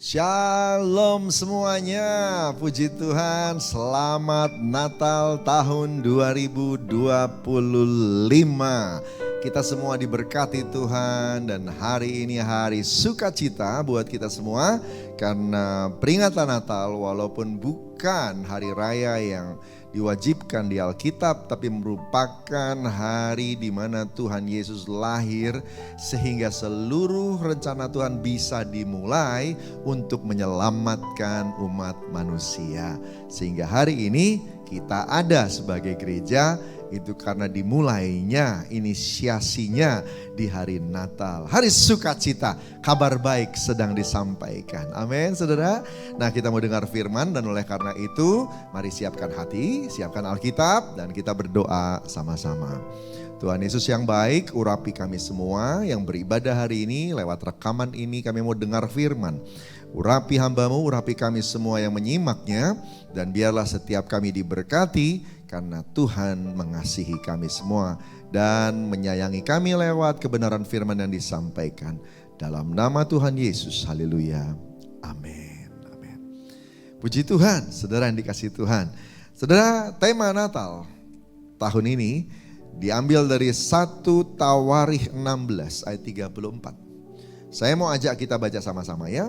Shalom semuanya, puji Tuhan, selamat Natal tahun 2025. Kita semua diberkati Tuhan dan hari ini hari sukacita buat kita semua. Karena peringatan Natal walaupun bukan hari raya yang diwajibkan di Alkitab, tapi merupakan hari di mana Tuhan Yesus lahir sehingga seluruh rencana Tuhan bisa dimulai untuk menyelamatkan umat manusia. Sehingga hari ini kita ada sebagai gereja itu karena dimulainya, inisiasinya di hari Natal. Hari sukacita, kabar baik sedang disampaikan. Amin saudara. Nah kita mau dengar firman dan oleh karena itu mari siapkan hati, siapkan Alkitab dan kita berdoa sama-sama. Tuhan Yesus yang baik, urapi kami semua yang beribadah hari ini lewat rekaman ini kami mau dengar firman. Urapi hamba-Mu, urapi kami semua yang menyimaknya dan biarlah setiap kami diberkati karena Tuhan mengasihi kami semua dan menyayangi kami lewat kebenaran firman yang disampaikan. Dalam nama Tuhan Yesus, haleluya, amin. Amin. Puji Tuhan, saudara yang dikasihi Tuhan. Saudara, tema Natal tahun ini diambil dari 1 Tawarikh 16 ayat 34. Saya mau ajak kita baca sama-sama ya.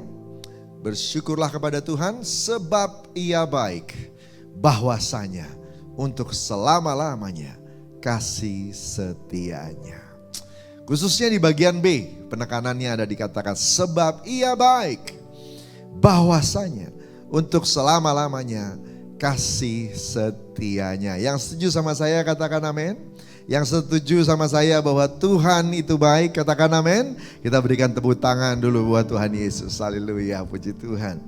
Bersyukurlah kepada Tuhan sebab Ia baik, bahwasanya untuk selama-lamanya kasih setianya. Khususnya di bagian B, penekanannya ada dikatakan sebab Ia baik, bahwasanya untuk selama-lamanya kasih setianya. Yang setuju sama saya katakan amin. Yang setuju sama saya bahwa Tuhan itu baik, katakan amin. Kita berikan tepuk tangan dulu buat Tuhan Yesus. Haleluya, puji Tuhan.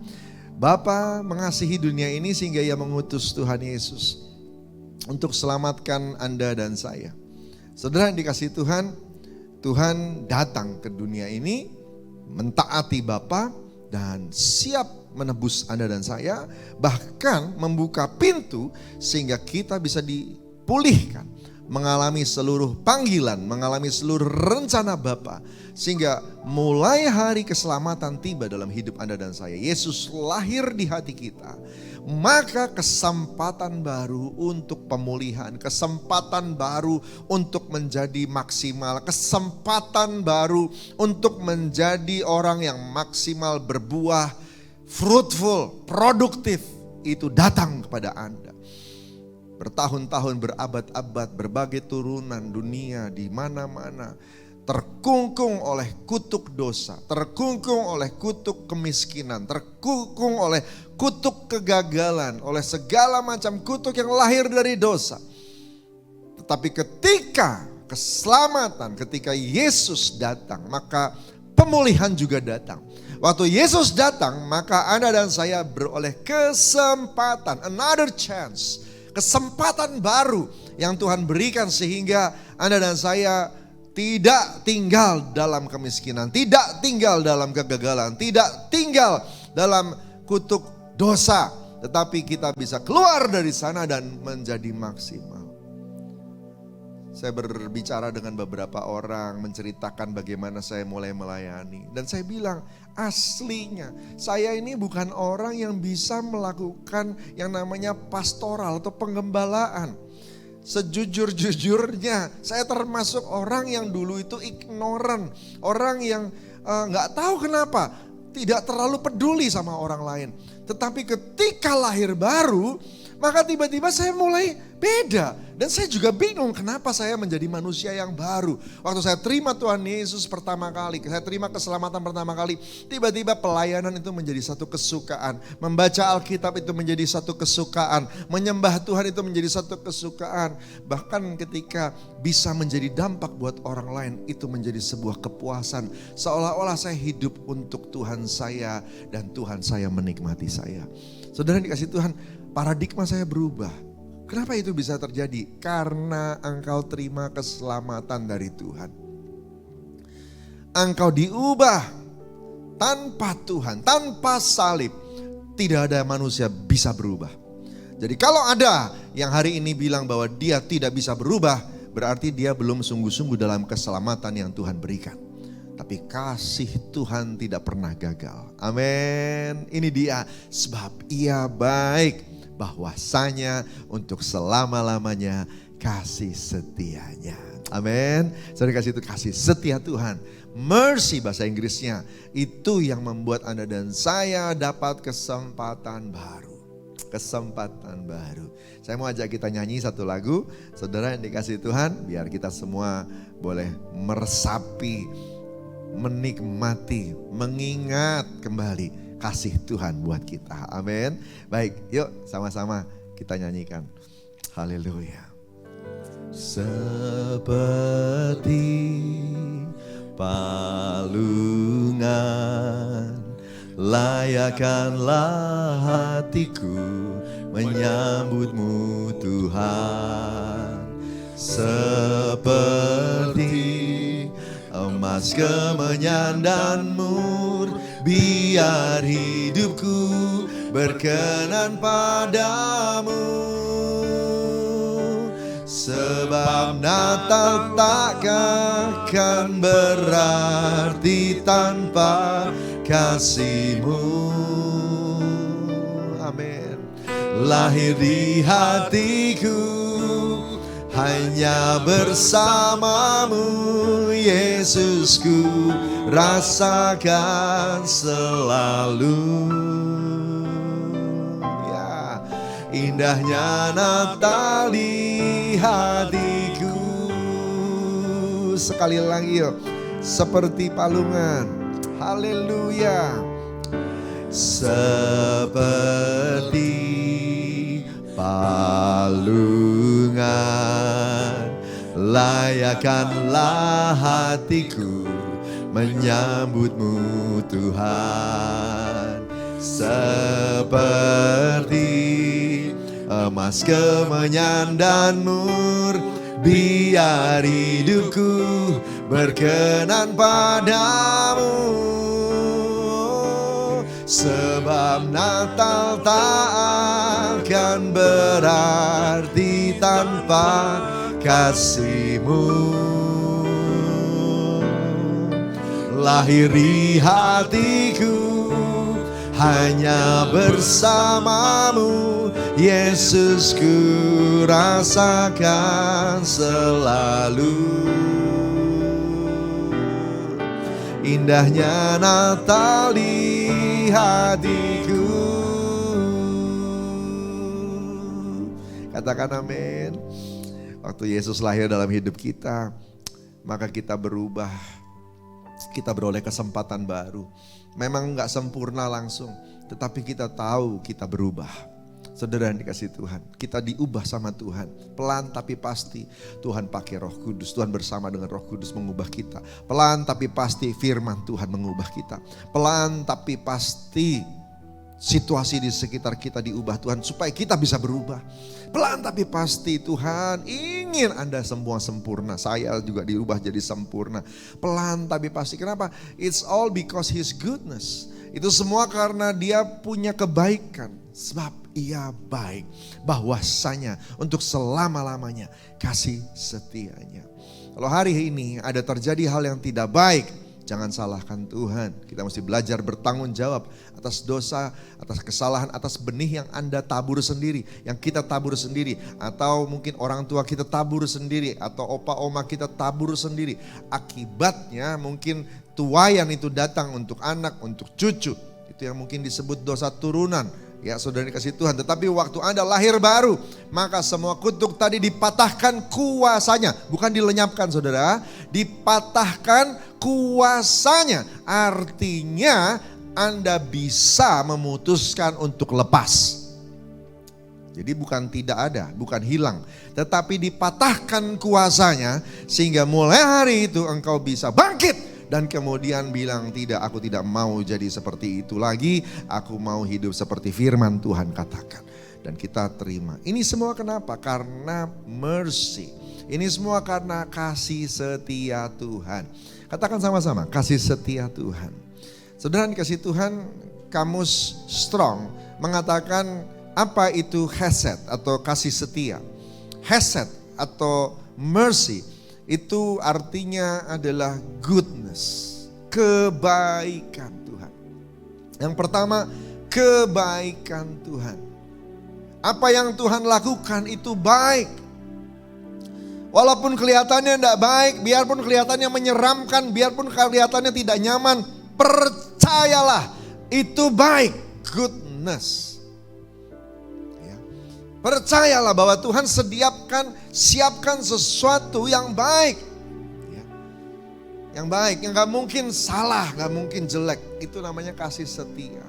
Bapa mengasihi dunia ini sehingga Ia mengutus Tuhan Yesus untuk selamatkan Anda dan saya. Saudara yang dikasihi Tuhan, Tuhan datang ke dunia ini mentaati Bapa dan siap menebus Anda dan saya. Bahkan membuka pintu sehingga kita bisa dipulihkan. Mengalami seluruh panggilan, mengalami seluruh rencana Bapa. Sehingga mulai hari keselamatan tiba dalam hidup Anda dan saya. Yesus lahir di hati kita. Maka kesempatan baru untuk pemulihan, kesempatan baru untuk menjadi maksimal, kesempatan baru untuk menjadi orang yang maksimal, berbuah, fruitful, produktif, itu datang kepada Anda. Bertahun-tahun, berabad-abad, berbagai turunan dunia di mana-mana terkungkung oleh kutuk dosa, terkungkung oleh kutuk kemiskinan, terkungkung oleh kutuk kegagalan, oleh segala macam kutuk yang lahir dari dosa. Tetapi ketika keselamatan, ketika Yesus datang, maka pemulihan juga datang. Waktu Yesus datang, maka Anda dan saya beroleh kesempatan, another chance. Kesempatan baru yang Tuhan berikan sehingga Anda dan saya tidak tinggal dalam kemiskinan, tidak tinggal dalam kegagalan, tidak tinggal dalam kutuk dosa. Tetapi kita bisa keluar dari sana dan menjadi maksimal. Saya berbicara dengan beberapa orang menceritakan bagaimana saya mulai melayani. Dan saya bilang aslinya saya ini bukan orang yang bisa melakukan yang namanya pastoral atau penggembalaan. Sejujur-jujurnya saya termasuk orang yang dulu itu ignorant. Orang yang gak tahu kenapa tidak terlalu peduli sama orang lain. Tetapi ketika lahir baru maka tiba-tiba saya mulai beda. Dan saya juga bingung kenapa saya menjadi manusia yang baru. Waktu saya terima Tuhan Yesus pertama kali, saya terima keselamatan pertama kali, tiba-tiba pelayanan itu menjadi satu kesukaan. Membaca Alkitab itu menjadi satu kesukaan. Menyembah Tuhan itu menjadi satu kesukaan. Bahkan ketika bisa menjadi dampak buat orang lain, itu menjadi sebuah kepuasan. Seolah-olah saya hidup untuk Tuhan saya dan Tuhan saya menikmati saya. Saudara yang dikasihi Tuhan, paradigma saya berubah. Kenapa itu bisa terjadi? Karena engkau terima keselamatan dari Tuhan. Engkau diubah tanpa Tuhan, tanpa salib. Tidak ada manusia bisa berubah. Jadi kalau ada yang hari ini bilang bahwa dia tidak bisa berubah, berarti dia belum sungguh-sungguh dalam keselamatan yang Tuhan berikan. tapi kasih Tuhan tidak pernah gagal. Amin. Ini dia, sebab Ia baik, bahwasanya untuk selama-lamanya kasih setianya. Amin. Saudara kasih itu kasih setia Tuhan. Mercy bahasa Inggrisnya, itu yang membuat Anda dan saya dapat kesempatan baru. Kesempatan baru. Saya mau ajak kita nyanyi satu lagu, saudara yang dikasih Tuhan, biar kita semua boleh meresapi, menikmati, mengingat kembali kasih Tuhan buat kita. Amin. Baik, yuk sama-sama kita nyanyikan. Haleluya. Seperti palungan, layakkanlah hatiku menyambutmu Tuhan. Seperti emas kemenyan dan mur, biar hidupku berkenan padamu. Sebab Natal takkan berarti tanpa kasih-Mu. Amin. Lahir di hatiku hanya bersamamu, Yesusku rasakan selalu. Ya, indahnya Natal di hatiku. Sekali lagi yuk, seperti palungan. Haleluya. Seperti palungan, layakkanlah hatiku menyambutmu Tuhan. Seperti emas kemenyan dan mur, biar hidupku berkenan padamu. Sebab Natal tak akan berarti tanpa kasih-Mu. Lahir di hatiku hanya bersamamu, Yesusku rasakan selalu. Indahnya Natal di hatiku. Katakan amin. Waktu Yesus lahir dalam hidup kita, maka kita berubah. Kita beroleh kesempatan baru. Memang gak sempurna langsung, tetapi kita tahu kita berubah. Saudara yang dikasih Tuhan, kita diubah sama Tuhan. Pelan tapi pasti Tuhan pakai Roh Kudus. Tuhan bersama dengan Roh Kudus mengubah kita. Pelan tapi pasti firman Tuhan mengubah kita. Pelan tapi pasti situasi di sekitar kita diubah Tuhan supaya kita bisa berubah. Pelan tapi pasti Tuhan ingin Anda semua sempurna. Saya juga diubah jadi sempurna. Pelan tapi pasti. Kenapa? It's all because His goodness. Itu semua karena Dia punya kebaikan. Sebab Ia baik, bahwasanya untuk selama-lamanya kasih setianya. Kalau hari ini ada terjadi hal yang tidak baik, jangan salahkan Tuhan. Kita mesti belajar bertanggung jawab atas dosa, atas kesalahan, atas benih yang Anda tabur sendiri, yang kita tabur sendiri, atau mungkin orang tua kita tabur sendiri, atau opa oma kita tabur sendiri. Akibatnya mungkin tuayan itu datang untuk anak, untuk cucu. Itu yang mungkin disebut dosa turunan. Ya saudara dikasih Tuhan, tetapi waktu Anda lahir baru, maka semua kutuk tadi dipatahkan kuasanya. Bukan dilenyapkan saudara, dipatahkan kuasanya. Artinya Anda bisa memutuskan untuk lepas. Jadi bukan tidak ada, bukan hilang. Tetapi dipatahkan kuasanya sehingga mulai hari itu engkau bisa bangkit. Dan kemudian bilang tidak, aku tidak mau jadi seperti itu lagi. Aku mau hidup seperti firman Tuhan katakan. Dan kita terima. Ini semua kenapa? Karena mercy. Ini semua karena kasih setia Tuhan. Katakan sama-sama, kasih setia Tuhan. Saudara dikasih Tuhan, kamus Strong mengatakan apa itu hesed atau kasih setia. Hesed atau mercy itu artinya adalah goodness. kebaikan Tuhan. Yang pertama, kebaikan Tuhan. Apa yang Tuhan lakukan itu baik. Walaupun kelihatannya tidak baik, biarpun kelihatannya menyeramkan, biarpun kelihatannya tidak nyaman, percayalah itu baik. Goodness. Ya. Percayalah bahwa Tuhan siapkan sesuatu yang baik. Ya. Yang baik, yang gak mungkin salah, gak mungkin jelek. Itu namanya kasih setia.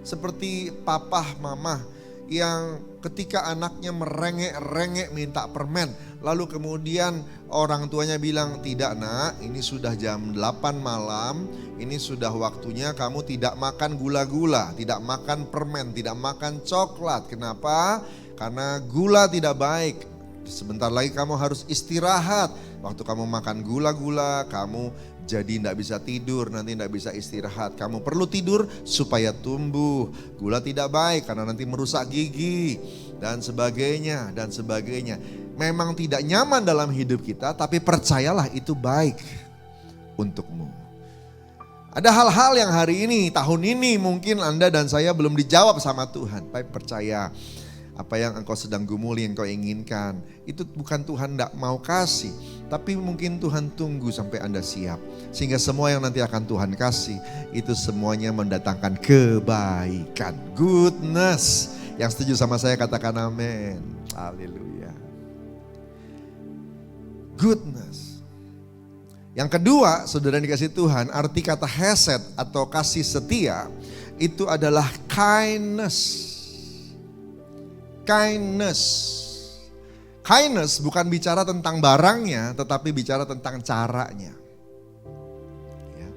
Seperti papa, mama yang ketika anaknya merengek-rengek minta permen. Lalu kemudian orang tuanya bilang, tidak nak, ini sudah jam 8 malam, ini sudah waktunya kamu tidak makan gula-gula, tidak makan permen, tidak makan coklat. Kenapa? Karena gula tidak baik. Sebentar lagi kamu harus istirahat. Waktu kamu makan gula-gula, kamu jadi tidak bisa tidur, nanti tidak bisa istirahat. Kamu perlu tidur supaya tumbuh. Gula tidak baik karena nanti merusak gigi dan sebagainya dan sebagainya. Memang tidak nyaman dalam hidup kita, tapi percayalah itu baik untukmu. Ada hal-hal yang hari ini, tahun ini mungkin Anda dan saya belum dijawab sama Tuhan. Tapi percaya apa yang engkau sedang gumuli, yang engkau inginkan, itu bukan Tuhan tidak mau kasih. Tapi mungkin Tuhan tunggu sampai Anda siap. Sehingga semua yang nanti akan Tuhan kasih, itu semuanya mendatangkan kebaikan. Goodness. Yang setuju sama saya katakan amin. Haleluya. Goodness. Yang kedua, saudara dikasih Tuhan, arti kata hesed atau kasih setia, itu adalah kindness. Kindness. Kindness bukan bicara tentang barangnya, tetapi bicara tentang caranya. Ya.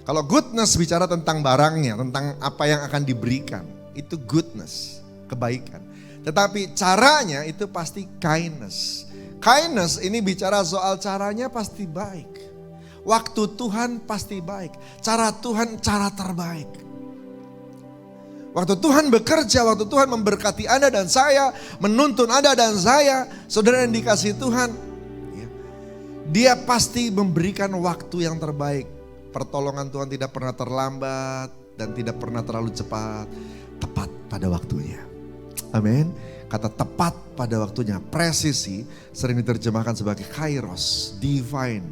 Kalau goodness bicara tentang barangnya, tentang apa yang akan diberikan. Itu goodness, kebaikan. Tetapi caranya itu pasti kindness. Kindness ini bicara soal caranya pasti baik. Waktu Tuhan pasti baik. Cara Tuhan cara terbaik. Waktu Tuhan bekerja, waktu Tuhan memberkati Anda dan saya, menuntun Anda dan saya, saudara yang dikasih Tuhan, ya, Dia pasti memberikan waktu yang terbaik. Pertolongan Tuhan tidak pernah terlambat dan tidak pernah terlalu cepat, tepat pada waktunya. Amin. Kata tepat pada waktunya, presisi sering diterjemahkan sebagai kairos, divine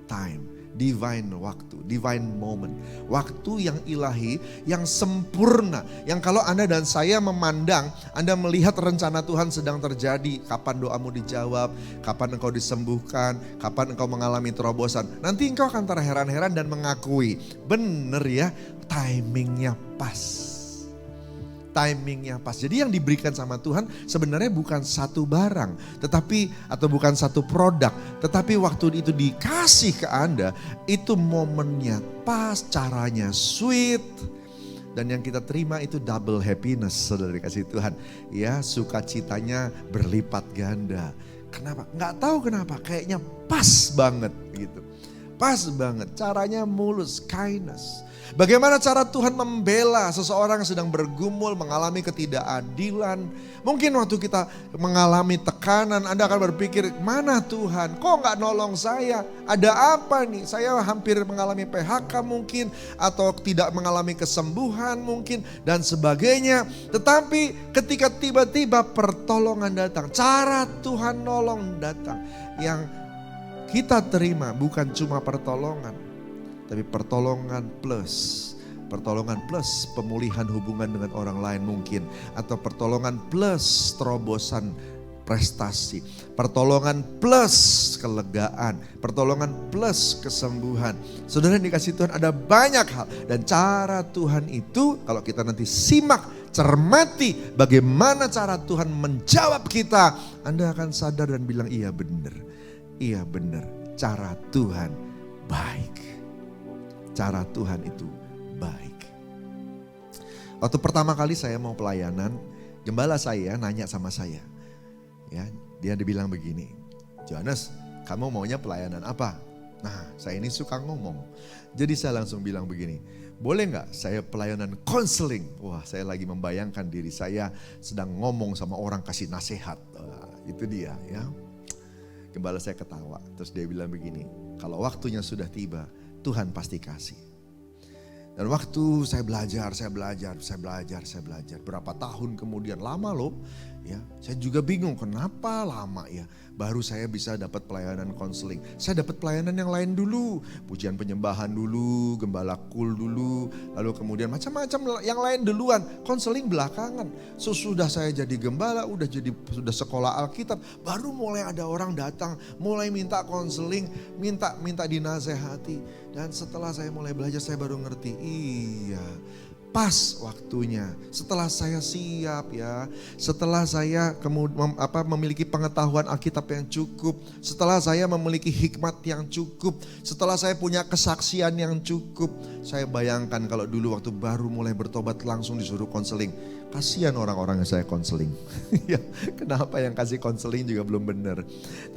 time. Divine waktu, divine moment. Waktu yang ilahi, yang sempurna. Yang kalau Anda dan saya memandang, Anda melihat rencana Tuhan sedang terjadi. Kapan doamu dijawab, kapan engkau disembuhkan, kapan engkau mengalami terobosan. Nanti engkau akan terheran-heran dan mengakui, benar ya, timingnya pas. Timingnya pas. Jadi yang diberikan sama Tuhan sebenarnya bukan satu barang, tetapi atau bukan satu produk, tetapi waktu itu dikasih ke Anda, itu momennya pas, caranya sweet, dan yang kita terima itu double happiness, saudara dikasih Tuhan. Ya, sukacitanya berlipat ganda. Kenapa? Nggak tahu kenapa, kayaknya pas banget gitu. Pas banget, caranya mulus, kindness. Bagaimana cara Tuhan membela seseorang yang sedang bergumul, mengalami ketidakadilan. Mungkin waktu kita mengalami tekanan, Anda akan berpikir, mana Tuhan? Kok gak nolong saya? Ada apa nih? Saya hampir mengalami PHK mungkin, atau tidak mengalami kesembuhan mungkin, dan sebagainya. Tetapi ketika tiba-tiba pertolongan datang, cara Tuhan nolong datang. Yang kita terima bukan cuma pertolongan, tapi pertolongan plus pemulihan hubungan dengan orang lain mungkin. Atau pertolongan plus terobosan prestasi. Pertolongan plus kelegaan. Pertolongan plus kesembuhan. Saudara yang dikasih Tuhan, ada banyak hal. Dan cara Tuhan itu kalau kita nanti simak, cermati bagaimana cara Tuhan menjawab kita, Anda akan sadar dan bilang, iya benar. Iya benar, cara Tuhan baik. Cara Tuhan itu baik. Waktu pertama kali saya mau pelayanan, gembala saya nanya sama saya. Ya, dia dibilang begini, Johannes, kamu maunya pelayanan apa? Nah, saya ini suka ngomong. Jadi saya langsung bilang begini, boleh nggak saya pelayanan konseling? Wah, saya lagi membayangkan diri saya sedang ngomong sama orang kasih nasihat. Itu dia ya. Gembala saya ketawa, terus dia bilang begini, kalau waktunya sudah tiba, Tuhan pasti kasih. Dan waktu saya belajar. Berapa tahun kemudian, lama loh. Ya, saya juga bingung kenapa lama ya. Baru saya bisa dapat pelayanan konseling. Saya dapat pelayanan yang lain dulu. Pujian penyembahan dulu, gembala kul dulu. Lalu kemudian macam-macam yang lain duluan. Konseling belakangan. Sesudah saya jadi gembala, sudah sekolah Alkitab. Baru mulai ada orang datang, mulai minta konseling, minta dinasehati. Dan setelah saya mulai belajar, saya baru ngerti, iya pas waktunya. Setelah saya siap ya, setelah saya memiliki pengetahuan Alkitab yang cukup, setelah saya memiliki hikmat yang cukup, setelah saya punya kesaksian yang cukup. Saya bayangkan kalau dulu waktu baru mulai bertobat langsung disuruh konseling. Kasihan orang-orang yang saya konseling. Ya, kenapa yang kasih konseling juga belum benar.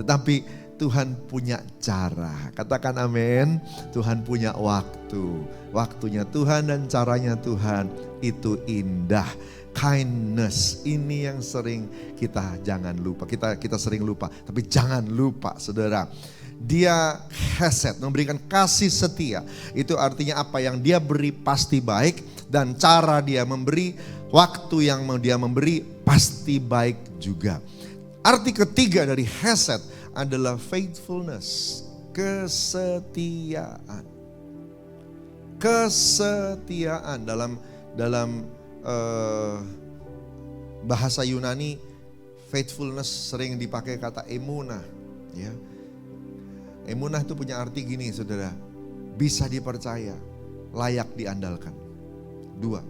Tetapi Tuhan punya cara. Katakan amin. Tuhan punya waktu. Waktunya Tuhan dan caranya Tuhan itu indah. Kindness ini yang sering kita jangan lupa. Kita sering lupa, tapi jangan lupa saudara. Dia hesed, memberikan kasih setia. Itu artinya apa yang dia beri pasti baik. Dan cara dia memberi, waktu yang dia memberi pasti baik juga. Arti ketiga dari hesed adalah faithfulness, kesetiaan. Kesetiaan dalam bahasa Yunani, faithfulness sering dipakai kata emunah, ya. Emunah itu punya arti gini, saudara, bisa dipercaya, layak diandalkan. Dua,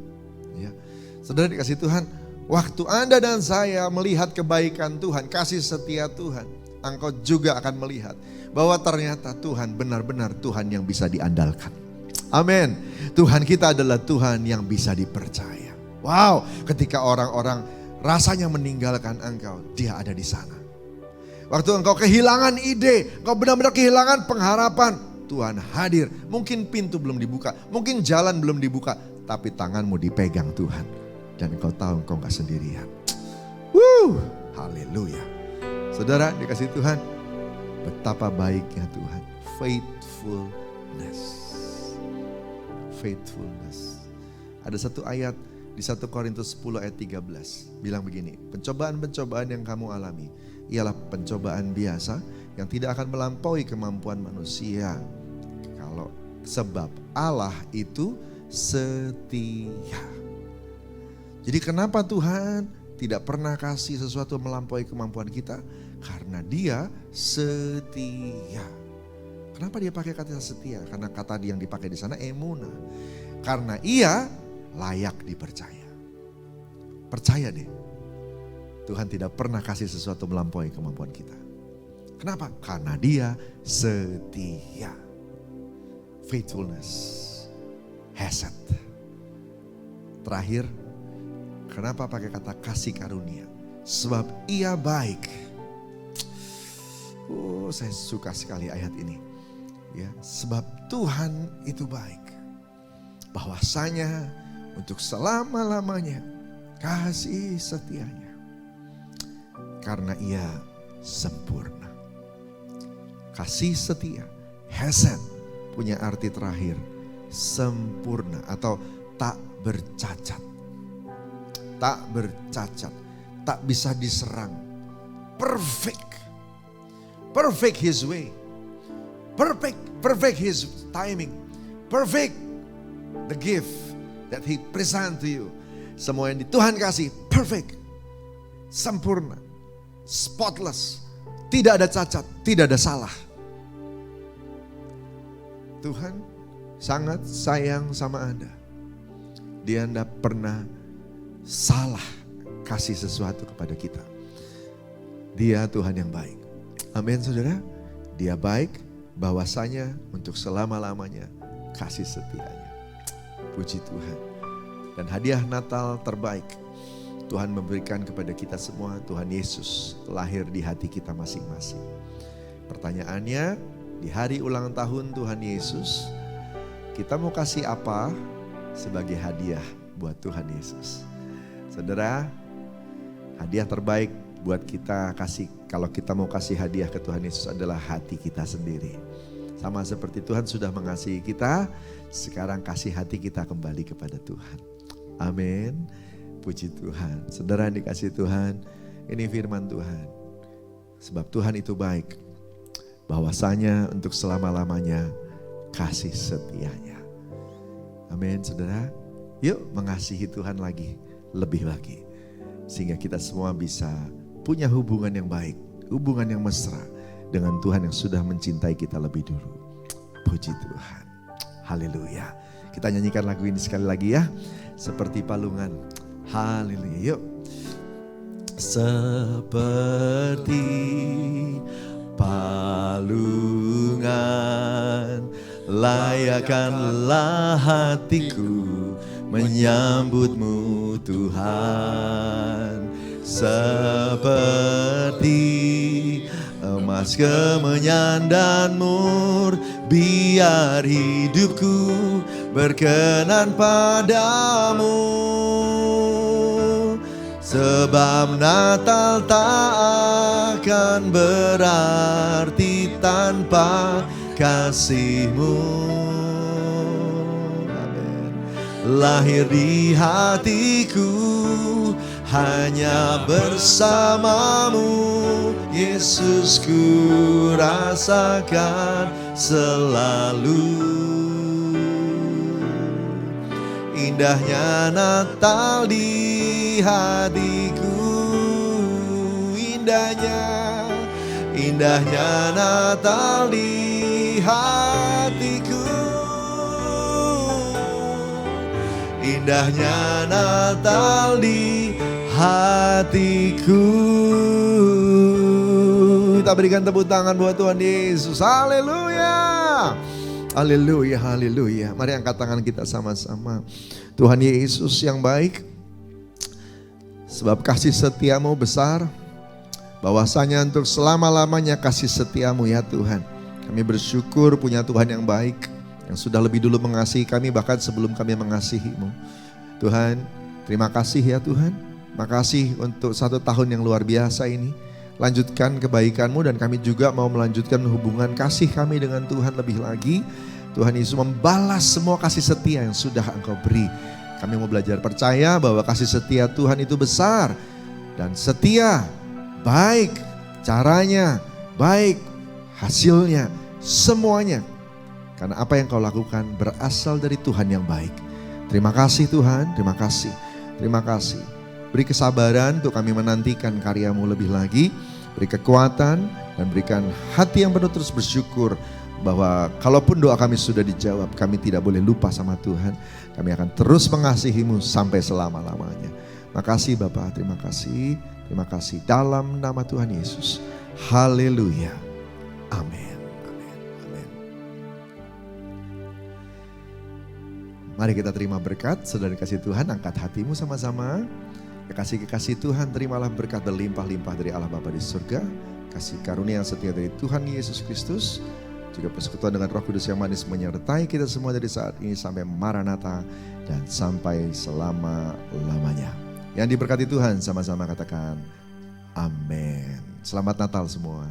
ya. Saudara dikasih Tuhan, waktu Anda dan saya melihat kebaikan Tuhan, kasih setia Tuhan, engkau juga akan melihat bahwa ternyata Tuhan benar-benar Tuhan yang bisa diandalkan. Amin. Tuhan kita adalah Tuhan yang bisa dipercaya. Wow, ketika orang-orang rasanya meninggalkan engkau, dia ada di sana. Waktu engkau kehilangan ide, engkau benar-benar kehilangan pengharapan, Tuhan hadir. Mungkin pintu belum dibuka, mungkin jalan belum dibuka, tapi tanganmu dipegang Tuhan. Dan engkau tahu engkau gak sendirian. Haleluya. Saudara dikasih Tuhan, betapa baiknya Tuhan. Faithfulness. Faithfulness. Ada satu ayat di 1 Korintus 10 ayat 13. Bilang begini, pencobaan-pencobaan yang kamu alami ialah pencobaan biasa yang tidak akan melampaui kemampuan manusia. Sebab Allah itu setia. Jadi kenapa Tuhan tidak pernah kasih sesuatu melampaui kemampuan kita? Karena dia setia. Kenapa dia pakai kata setia? Karena kata yang dipakai di sana emunah. Karena ia layak dipercaya. Percaya deh. Tuhan tidak pernah kasih sesuatu melampaui kemampuan kita. Kenapa? Karena dia setia. Faithfulness. Hesed. Terakhir, kenapa pakai kata kasih karunia? Sebab ia baik. Saya suka sekali ayat ini. Ya, sebab Tuhan itu baik. Bahwasanya untuk selama-lamanya kasih setianya. Karena ia sempurna. Kasih setia, hesed punya arti terakhir, sempurna atau tak bercacat. Tak bercacat, tak bisa diserang. Perfect. Perfect his way. Perfect his timing. Perfect the gift that he present to you. Semua yang Tuhan kasih perfect. Sempurna. Spotless. Tidak ada cacat, tidak ada salah. Tuhan sangat sayang sama Anda. Dia tidak pernah salah kasih sesuatu kepada kita. Dia Tuhan yang baik. Amin saudara. Dia baik, bahwasanya untuk selama-lamanya kasih setianya. Puji Tuhan. Dan hadiah Natal terbaik Tuhan memberikan kepada kita semua, Tuhan Yesus lahir di hati kita masing-masing. Pertanyaannya, di hari ulang tahun Tuhan Yesus, kita mau kasih apa sebagai hadiah buat Tuhan Yesus? Saudara, hadiah terbaik buat kita kasih, kalau kita mau kasih hadiah ke Tuhan Yesus adalah hati kita sendiri. Sama seperti Tuhan sudah mengasihi kita, sekarang kasih hati kita kembali kepada Tuhan. Amin. Puji Tuhan. Saudara yang dikasihi Tuhan, ini firman Tuhan. Sebab Tuhan itu baik, bahwasanya untuk selama-lamanya kasih setianya. Amin, saudara. Yuk mengasihi Tuhan lagi, lebih lagi. Sehingga kita semua bisa punya hubungan yang baik, hubungan yang mesra dengan Tuhan yang sudah mencintai kita lebih dulu. Puji Tuhan. Haleluya. Kita nyanyikan lagu ini sekali lagi ya. Seperti palungan. Haleluya. Yuk. Seperti palungan, layakkanlah hatiku menyambutmu Tuhan. Seperti emas kemenyan dan mur, biar hidupku berkenan padamu. Sebab Natal tak akan berarti tanpa kasih-Mu. Amin. Lahir di hatiku hanya bersamamu, Yesus, ku rasakan selalu. Indahnya Natal di hatiku, indahnya Natal di hatiku, indahnya Natal di hatiku. Kita berikan tepuk tangan buat Tuhan Yesus. Haleluya. Haleluya, haleluya. Mari angkat tangan kita sama-sama. Tuhan Yesus yang baik, sebab kasih setiamu besar, bahwasanya untuk selama-lamanya kasih setiamu ya Tuhan. Kami bersyukur punya Tuhan yang baik, yang sudah lebih dulu mengasihi kami bahkan sebelum kami mengasihi-Mu. Tuhan, terima kasih ya Tuhan. Makasih untuk 1 tahun yang luar biasa ini. Lanjutkan kebaikan-Mu dan kami juga mau melanjutkan hubungan kasih kami dengan Tuhan lebih lagi. Tuhan Yesus membalas semua kasih setia yang sudah Engkau beri. Kami mau belajar percaya bahwa kasih setia Tuhan itu besar dan setia, baik caranya, baik hasilnya, semuanya. Karena apa yang Kau lakukan berasal dari Tuhan yang baik. Terima kasih Tuhan, terima kasih, terima kasih. Beri kesabaran untuk kami menantikan karya-Mu lebih lagi. Beri kekuatan dan berikan hati yang penuh terus bersyukur. Bahwa kalaupun doa kami sudah dijawab, kami tidak boleh lupa sama Tuhan. Kami akan terus mengasihi-Mu sampai selama-lamanya. Makasih Bapa, terima kasih. Terima kasih dalam nama Tuhan Yesus. Haleluya. Amin. Amin. Amin. Mari kita terima berkat. Saudara kasih Tuhan, angkat hatimu sama-sama. Kekasih-kekasih Tuhan, terimalah berkat berlimpah-limpah dari Allah Bapa di surga. Kasih karunia yang setia dari Tuhan Yesus Kristus. Juga persekutuan dengan Roh Kudus yang manis menyertai kita semua dari saat ini sampai Maranatha dan sampai selama-lamanya. Yang diberkati Tuhan sama-sama katakan amin. Selamat Natal semua.